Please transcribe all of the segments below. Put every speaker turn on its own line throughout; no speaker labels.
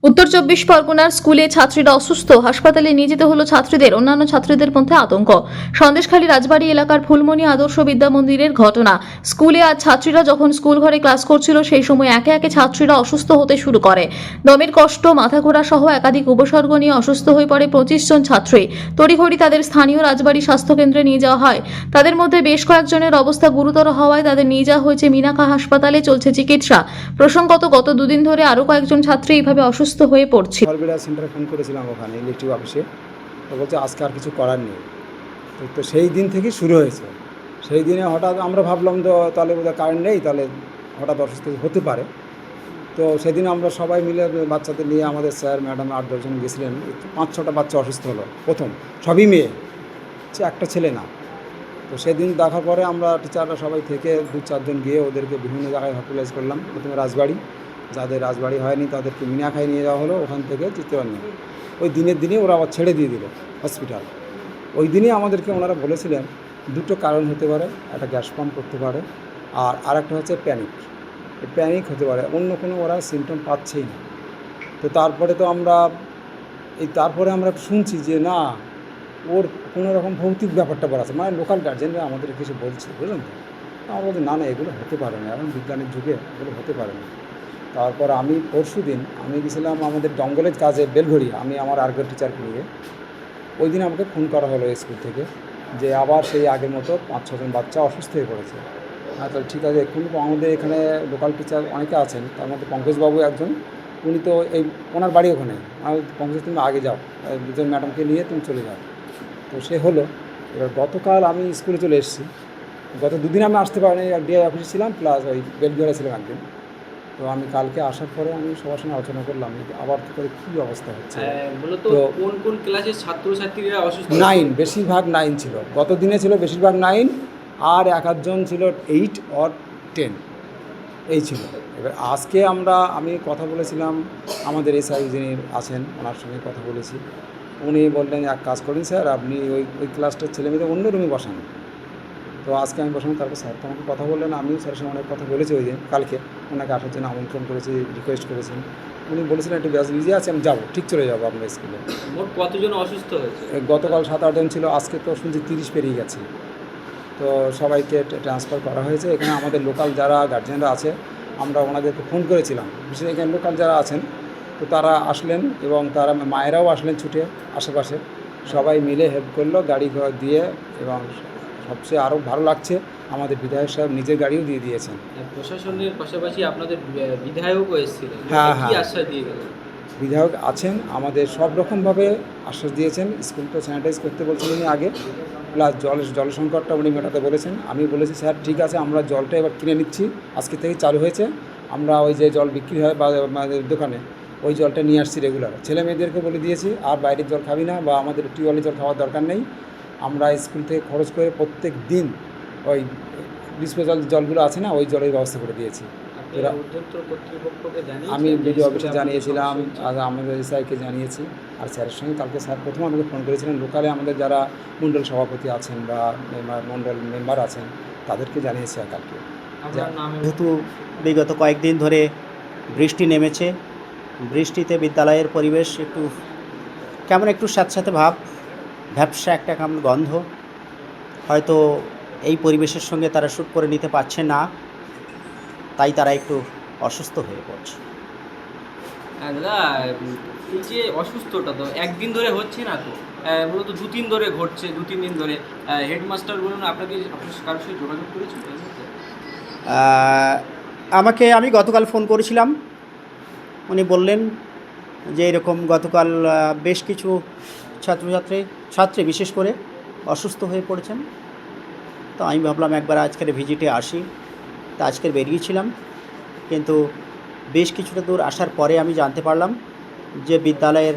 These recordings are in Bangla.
উত্তর 24 পরগনার স্কুলে ছাত্রীরা অসুস্থ, হাসপাতালে নিয়ে যেতে হলো ছাত্রীদের। অন্যান্য ছাত্রীদের মধ্যে আতঙ্ক। সন্দেশখালী রাজবাড়ী এলাকার ফুলমণি আদর্শ বিদ্যা মন্দিরের ঘটনা। স্কুলে আজ ছাত্রীরা যখন স্কুল ঘরে ক্লাস করছিল সেই সময় একে একে ছাত্রীরা অসুস্থ হতে শুরু করে। দমের কষ্ট, মাথা ঘোরা সহ একাধিক উপসর্গ নিয়ে অসুস্থ হয়ে পড়ে 25 জন ছাত্রী। তড়িঘড়ি তাদের স্থানীয় রাজবাড়ী স্বাস্থ্যকেন্দ্রে নিয়ে যাওয়া হয়। তাদের মধ্যে বেশ কয়েকজনের অবস্থা গুরুতর হওয়ায় তাদের নিয়ে যাওয়া হয়েছে মিনাখা হাসপাতালে, চলছে চিকিৎসা। প্রসঙ্গত গত দুদিন ধরে আরও কয়েকজন ছাত্রী এইভাবে অসুস্থ হয়ে পড়ছে।
সরবেরা সেন্টারে ফোন করেছিলাম ওখানে ইলেকট্রিক অফিসে, তো বলছে আজকে আর কিছু করার নেই। তো সেই দিন থেকেই শুরু হয়েছে। সেই দিনে হঠাৎ আমরা ভাবলাম তো তাহলে বোধহয় কারেন্ট নেই, তাহলে হঠাৎ অসুস্থ হতে পারে। তো সেদিন আমরা সবাই মিলে বাচ্চাদের নিয়ে আমাদের স্যার ম্যাডাম 8-10 জন গেছিলেন। 5-6টা বাচ্চা অসুস্থ হলো প্রথম, সবই মেয়ে, একটা ছেলে না। তো সেদিন দেখার পরে আমরা টিচাররা সবাই থেকে 2-4 জন গিয়ে ওদেরকে বিভিন্ন জায়গায় হসপিটালাইজ করলাম। প্রথমে রাজবাড়ি, যাদের রাজবাড়ি হয়নি তাদেরকে মিনাখায় নিয়ে যাওয়া হলো, ওখান থেকে চিত্তরঞ্জন। ওই দিনের দিনে ওরা আবার ছেড়ে দিয়ে দিল হসপিটাল। ওই দিনে আমাদেরকে ওনারা বলেছিলেন দুটো কারণ হতে পারে, একটা গ্যাস পাম্প করতে পারে, আর একটা হচ্ছে প্যানিক হতে পারে, অন্য কোনো ওরা সিমটম পাচ্ছেই না। তো তারপরে আমরা শুনছি যে না, ওর কোনো রকম ভৌতিক ব্যাপারটা বলা আছে, মানে লোকাল গার্জেনরা আমাদের কিছু বলছে, বুঝলেন তো। আমরা বলছি না এগুলো হতে পারে না, এখন বিজ্ঞানের যুগে এগুলো হতে পারে না। তারপর আমি পরশুদিন গেছিলাম আমাদের জঙ্গলের কাজে বেলঘড়িয়া, আমি আমার আর্গের টিচারকে নিয়ে। ওই দিন আমাকে ফোন করা হলো স্কুল থেকে যে আবার সেই আগের মতো 5-6 জন বাচ্চা অসুস্থ হয়ে পড়েছে। হ্যাঁ, তাহলে ঠিক আছে। এখন আমাদের এখানে লোকাল টিচার অনেকে আছেন, তার মধ্যে পঙ্কজবাবু একজন, উনি তো ওনার বাড়ি ওখানে। আমি পঙ্কজ, তুমি আগে যাও, দুজন ম্যাডামকে নিয়ে তুমি চলে যাও। তো সে হলো। এবার গতকাল আমি স্কুলে চলে এসেছি। গত দুদিন আমি আসতে পারিনি, ডিআই অফিসে ছিলাম, প্লাস ওই বেলঘড়িয়া ছিলাম একদিন। তো আমি কালকে আসার পরে আমি সবার সঙ্গে আলোচনা করলাম আবার করে কী অবস্থা হচ্ছে।
তো কোন ক্লাসের ছাত্রছাত্রীরা অসুস্থ?
9, বেশিরভাগ 9 ছিল। গত দিনে ছিল বেশিরভাগ 9, আর 1-2 ছিল 8 or 10, এই ছিল। এবার আজকে আমি কথা বলেছিলাম আমাদের এসআই যিনি আছেন, ওনার সঙ্গে কথা বলেছি। উনি বললেন এক কাজ করেন স্যার, আপনি ওই ক্লাসটার ছেলেমেয়েদের অন্য রুমে বসান। তো আজকে আমি বসানো, তারপর স্যার তো আমাকে কথা বললেন, আমিও স্যারের সঙ্গে অনেক কথা বলেছি। ওই দিন কালকে ওনাকে আসার জন্য আমন্ত্রণ করেছি, রিকোয়েস্ট করেছেন। উনি বলেছিলেন একটু বিজি আছে, আমি যাবো, ঠিক চলে যাবো আপনার স্কুলে।
মোট কতজন অসুস্থ হয়েছে?
গতকাল 7-8 জন ছিল, আজকে তো শুনছি 30 পেরিয়ে গেছে। তো সবাইকে ট্রান্সফার করা হয়েছে। এখানে আমাদের লোকাল যারা গার্জিয়ানরা আছে, আমরা ওনাদেরকে ফোন করেছিলাম, বিশেষ এখানে লোকাল যারা আছেন, তো তারা আসলেন এবং তারা মায়েরাও আসলেন ছুটে, আশেপাশে সবাই মিলে হেল্প করলো গাড়ি দিয়ে। এবং সবচেয়ে আরও ভালো লাগছে, আমাদের বিধায়ক সাহেব নিজের গাড়িও দিয়ে দিয়েছেন।
প্রশাসনের পাশাপাশি আপনাদের বিধায়কও এসেছিলেন, কি আশ্বাস দিয়ে গেলেন?
বিধায়ক আছেন, আমাদের সব রকমভাবে আশ্বাস দিয়েছেন। স্কুলটা স্যানিটাইজ করতে বলছেন উনি আগে, প্লাস জল সংকটটা উনি মেটাতে বলেছেন। আমি বলেছি স্যার ঠিক আছে, আমরা জলটা এবার কিনে নিচ্ছি, আজকে থেকেই চালু হয়েছে। আমরা ওই যে জল বিক্রি হয় বা আমাদের দোকানে, ওই জলটা নিয়ে আসছি রেগুলার। ছেলে মেয়েদেরকে বলে দিয়েছি আর বাইরের জল খাবি না, বা আমাদের টিউবওয়েলের জল খাওয়ার দরকার নেই। আমরা স্কুল থেকে খরচ করে প্রত্যেক দিন ওই ডিসপোজাল জলগুলো আছে না, ওই জলের ব্যবস্থা করে দিয়েছি। আমি বিডিও অফিসে জানিয়েছিলাম, আর আমাদের এসআইকে জানিয়েছি। আর স্যারের সঙ্গে কালকে স্যার প্রথম আমাকে ফোন করেছিলেন, লোকালে আমাদের যারা মণ্ডল সভাপতি আছেন বা মণ্ডল মেম্বার আছেন তাদেরকে জানিয়েছি আর কালকে।
যেহেতু বিগত কয়েকদিন ধরে বৃষ্টি নেমেছে, বৃষ্টিতে বিদ্যালয়ের পরিবেশ একটু স্যাঁতস্যাঁতে ভাব, ভ্যাপসা একটা কেমন গন্ধ, হয়তো এই পরিবেশের সঙ্গে তারা শ্যুট করে নিতে পারছে না, তাই তারা একটু অসুস্থ হয়ে পড়ছে।
দাদা, এই যে অসুস্থটা তো একদিন ধরে হচ্ছে না, তো মূলত 2-3 ধরে ঘটছে, 2-3 দিন ধরে। হেডমাস্টার বলুন, আপনার কারোর সঙ্গে যোগাযোগ করেছেন?
আমি গতকাল ফোন করেছিলাম, উনি বললেন যে এরকম গতকাল বেশ কিছু ছাত্রী বিশেষ করে অসুস্থ হয়ে পড়েছেন। তো আমি ভাবলাম একবার আজকের ভিজিটে আসি, তা আজকের বেরিয়েছিলাম, কিন্তু বেশ কিছুটা দূর আসার পরে আমি জানতে পারলাম যে বিদ্যালয়ের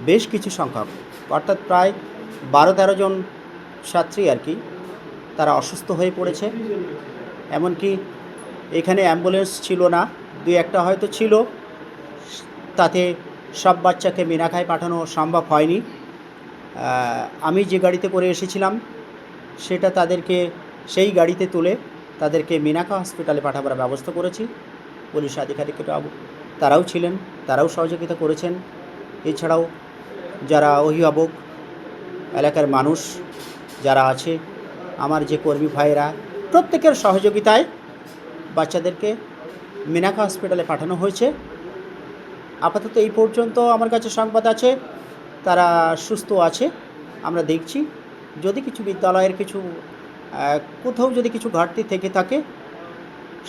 বেশ কিছু সংখ্যক, অর্থাৎ প্রায় 12-13 জন ছাত্রী তারা অসুস্থ হয়ে পড়েছে। এমনকি এখানে অ্যাম্বুলেন্স ছিল না, 2-1টা হয়তো ছিল, তাতে সব বাচ্চাকে মিনাখায় পাঠানো সম্ভব হয়নি। আমি যে গাড়িতে করে এসেছিলাম সেটা তাদেরকে সেই গাড়িতে তুলে তাদেরকে মিনাকা হসপিটালে পাঠাবার ব্যবস্থা করেছি। পুলিশ আধিকারিকরাও তারাও ছিলেন, তারাও সহযোগিতা করেছেন। এছাড়াও যারা অভিভাবক, এলাকার মানুষ যারা আছে, আমার যে কর্মী ভাইয়েরা, প্রত্যেকের সহযোগিতায় বাচ্চাদেরকে মিনাকা হসপিটালে পাঠানো হয়েছে। আপাতত এই পর্যন্ত আমার কাছে সংবাদ আছে তারা সুস্থ আছে। আমরা দেখছি যদি কিছু বিদ্যালয়ের কিছু কোথাও যদি কিছু ঘাটতি থেকে থাকে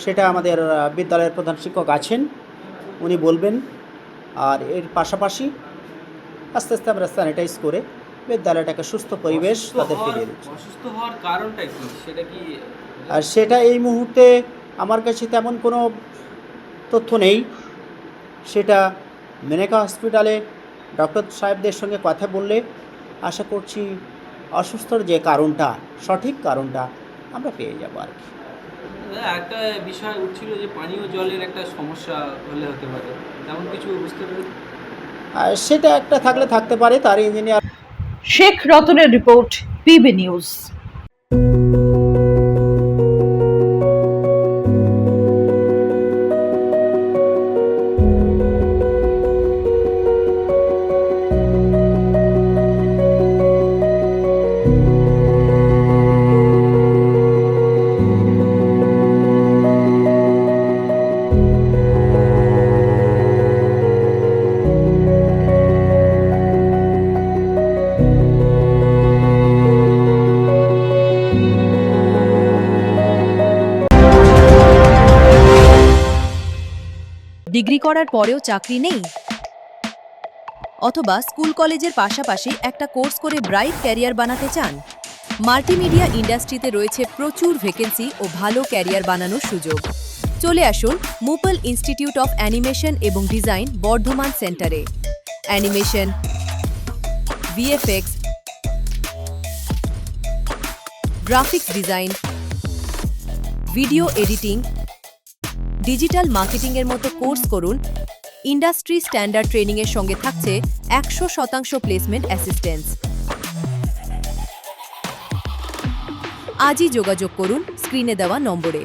সেটা আমাদের বিদ্যালয়ের প্রধান শিক্ষক আছেন, উনি বলবেন। আর এর পাশাপাশি আস্তে আস্তে আমরা স্যানিটাইজ করে বিদ্যালয়টাকে সুস্থ পরিবেশ তাদের ফিরিয়ে দিচ্ছি।
অসুস্থ হওয়ার কারণটা কি, সেটা কি?
আর সেটা এই মুহূর্তে আমার কাছে তেমন কোনো তথ্য নেই। সেটা মিনাকা হসপিটালে ডক্টর সাহেবদের সঙ্গে কথা বললে আশা করছি অসুস্থর যে কারণটা, সঠিক কারণটা আমরা পেয়ে যাবো আর কি।
একটা বিষয় উঠছিল যে পানীয় জলের একটা সমস্যা হলে হতে পারে, তেমন কিছু বুঝতে পেরেছি?
আর সেটা একটা থাকলে থাকতে পারে, তার ইঞ্জিনিয়ার।
শেখ রতনের রিপোর্ট, পিবি নিউজ।
ডিগ্রি করার পরেও চাকরি নেই? অথবা স্কুল কলেজের পাশাপাশি একটা কোর্স করে ব্রাইট ক্যারিয়ার বানাতে চান? মাল্টিমিডিয়া ইন্ডাস্ট্রিতে রয়েছে প্রচুর ভ্যাকেন্সি ও ভালো ক্যারিয়ার বানানোর সুযোগ। চলে আসুন মুপল ইনস্টিটিউট অফ অ্যানিমেশন এবং ডিজাইন বর্ধমান সেন্টারে। Animation, VFX, graphics design, video editing, digital মার্কেটিংয়ের মতো কোর্স করুন। ইন্ডাস্ট্রি স্ট্যান্ডার্ড ট্রেনিংয়ের সঙ্গে থাকছে 100% প্লেসমেন্ট অ্যাসিস্ট্যান্স। আজই যোগাযোগ করুন স্ক্রিনে দেওয়া নম্বরে।